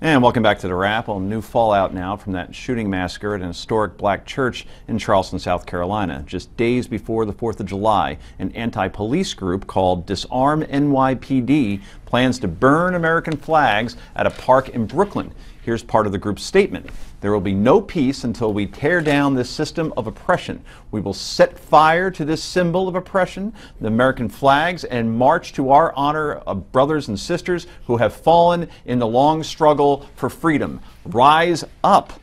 And welcome back to The Wrap. Well, new fallout now from that shooting massacre at an historic black church in Charleston, South Carolina. Just days before the 4th of July, an anti-police group called Disarm NYPD plans to burn American flags at a park in Brooklyn. Here's part of the group's statement. There will be no peace until we tear down this system of oppression. We will set fire to this symbol of oppression, the American flags, and march to our honor of brothers and sisters who have fallen in the long struggle for freedom. Rise up.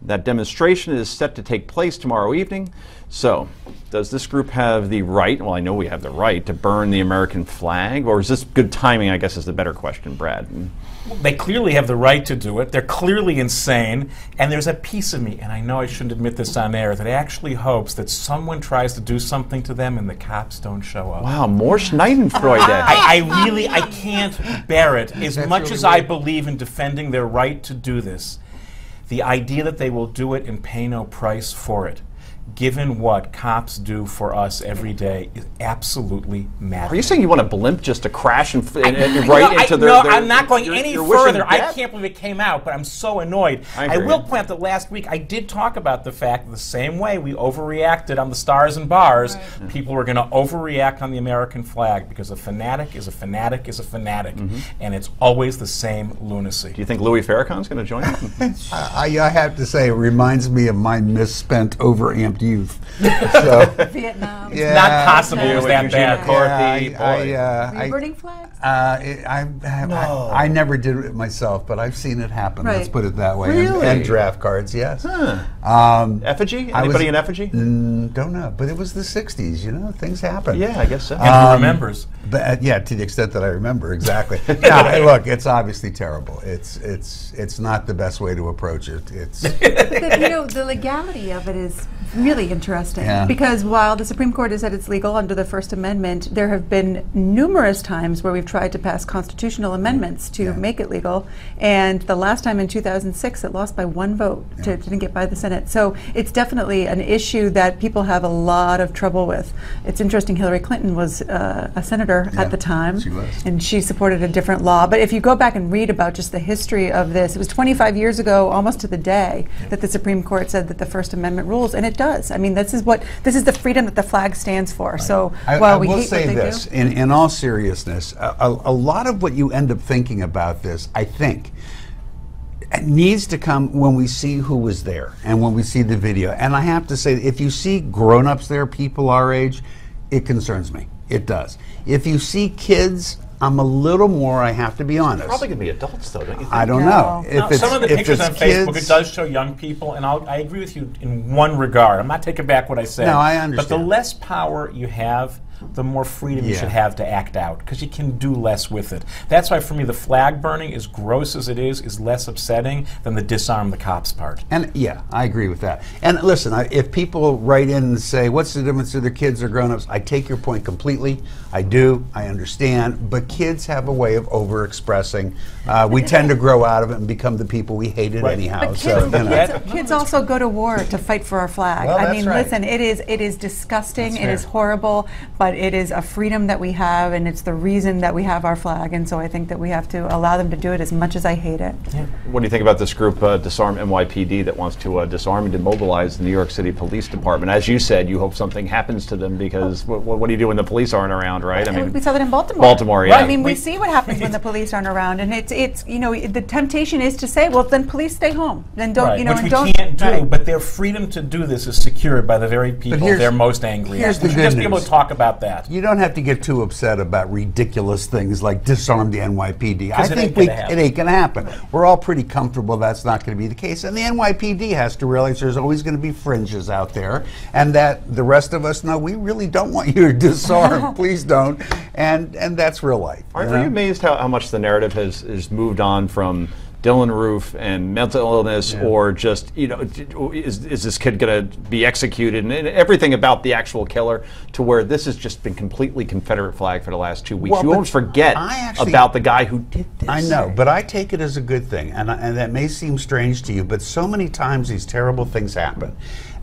That demonstration is set to take place tomorrow evening. So, does this group have the right, well, I know we have the right, to burn the American flag? Or is this good timing, I guess, is the better question, Brad? They clearly have the right to do it. They're clearly insane. And there's a piece of me, and I know I shouldn't admit this on air, that actually hopes that someone tries to do something to them and the cops don't show up. Wow, more Schneidefreude. I can't bear it. As much really as I believe in defending their right to do this, the idea that they will do it and pay no price for it, given what cops do for us every day, is absolutely maddening. Are you saying you want a blimp just to crash and right into their... No, I'm not going any you're further. I death? can't believe it came out, but I'm so annoyed. I will point out that last week I did talk about the fact that the same way we overreacted on the stars and bars, people were going to overreact on the American flag because a fanatic is a fanatic is a fanatic, and it's always the same lunacy. Do you think Louis Farrakhan's going to join you? I have to say, it reminds me of my misspent, overamped youth. So, Vietnam. yeah, Not possible it was that Eugene bad. McCarthy, Were you burning flags? I never did it myself, but I've seen it happen. Let's Right. put it that way. Really? And draft cards, yes. Effigy? I was- Anybody in effigy? Don't know, but it was the '60s. You know, things happen. Yeah, I guess so. And who remembers? But yeah, to the extent that I remember exactly. No, look, it's obviously terrible. It's not the best way to approach it. It's The legality of it is really interesting because while the Supreme Court has said it's legal under the First Amendment, there have been numerous times where we've tried to pass constitutional amendments to make it legal, and the last time in 2006 it lost by 1 vote. Didn't get by the Senate. So it's definitely an issue that people have a lot of trouble with. It's interesting, Hillary Clinton was a senator at the time, she was. and she supported a different law. But if you go back and read about just the history of this, it was 25 years ago, almost to the day, that the Supreme Court said that the First Amendment rules, and it does. I mean, this is the freedom that the flag stands for. So while we will hate say what they this, do, in all seriousness, a lot of what you end up thinking about this, I think, it needs to come when we see who was there and when we see the video. And I have to say, if you see grown-ups there, people our age, it concerns me. It does. If you see kids, I'm a little more, I have to be honest. Probably going to be adults, though, don't you think? I don't know. Now, some of the pictures on Facebook, kids, it does show young people, and I agree with you in one regard. I'm not taking back what I said. No, I But understand. the less power you have, the more freedom you should have to act out, because you can do less with it. That's why, for me, the flag burning, as gross as it is less upsetting than the disarm the cops part. And yeah, I agree with that. And listen, if people write in and say, what's the difference to the kids or grown-ups? I take your point completely. I do. I understand. But kids have a way of over-expressing. We tend to grow out of it and become the people we hated anyhow. but So, kids also go to war to fight for our flag. Well, I mean, that's right. listen, it is disgusting. That's It is fair. horrible, but it is a freedom that we have, and it's the reason that we have our flag. And so I think that we have to allow them to do it, as much as I hate it. What do you think about this group, Disarm NYPD, that wants to disarm and demobilize the New York City Police Department? As you said, you hope something happens to them because what do you do when the police aren't around, right? I mean, We saw that in Baltimore. Baltimore, yeah. I mean, we see what happens when the police aren't around, and it's the temptation is to say, well, then police stay home. Then don't Which we don't can't do, but their freedom to do this is secured by the very people they're most angry here's at. the We should good just be able news. to talk about that. You don't have to get too upset about ridiculous things like disarm the NYPD. I it think ain't gonna happen. it ain't going to happen. We're all pretty comfortable that's not going to be the case. And the NYPD has to realize there's always going to be fringes out there, and that the rest of us know we really don't want you to disarm. Please don't. And that's real life. Are you amazed how much the narrative has moved on from Dylan Roof and mental illness, or just, is this kid going to be executed, and everything about the actual killer, to where this has just been completely Confederate flag for the last 2 weeks. Well, You but almost forget about the guy who did this. I know, but I take it as a good thing, and that may seem strange to you, but so many times these terrible things happen,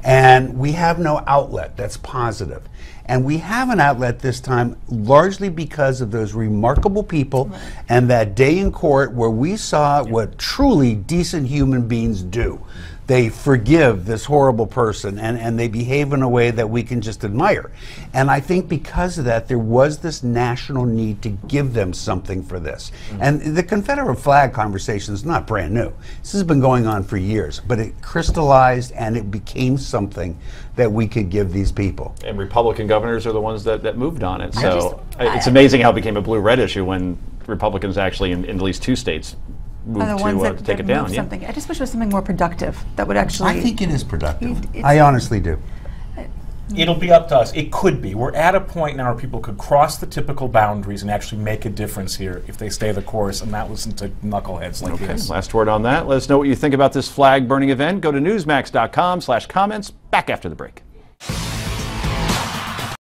and we have no outlet that's positive. And we have an outlet this time largely because of those remarkable people and that day in court where we saw what truly decent human beings do. They forgive this horrible person and they behave in a way that we can just admire. And I think because of that, there was this national need to give them something for this. And the Confederate flag conversation is not brand new. This has been going on for years, but it crystallized and it became something that we could give these people. And Republican governors are the ones that moved on it. So it's amazing how it became a blue-red issue when Republicans actually in at least 2 states moved to take it down. Something. I just wish it was something more productive that would actually. I think it is productive. I honestly do. It'll be up to us. It could be. We're at a point now where people could cross the typical boundaries and actually make a difference here if they stay the course and not listen to knuckleheads like this. Last word on that. Let us know what you think about this flag burning event. Go to newsmax.com/comments. Back after the break.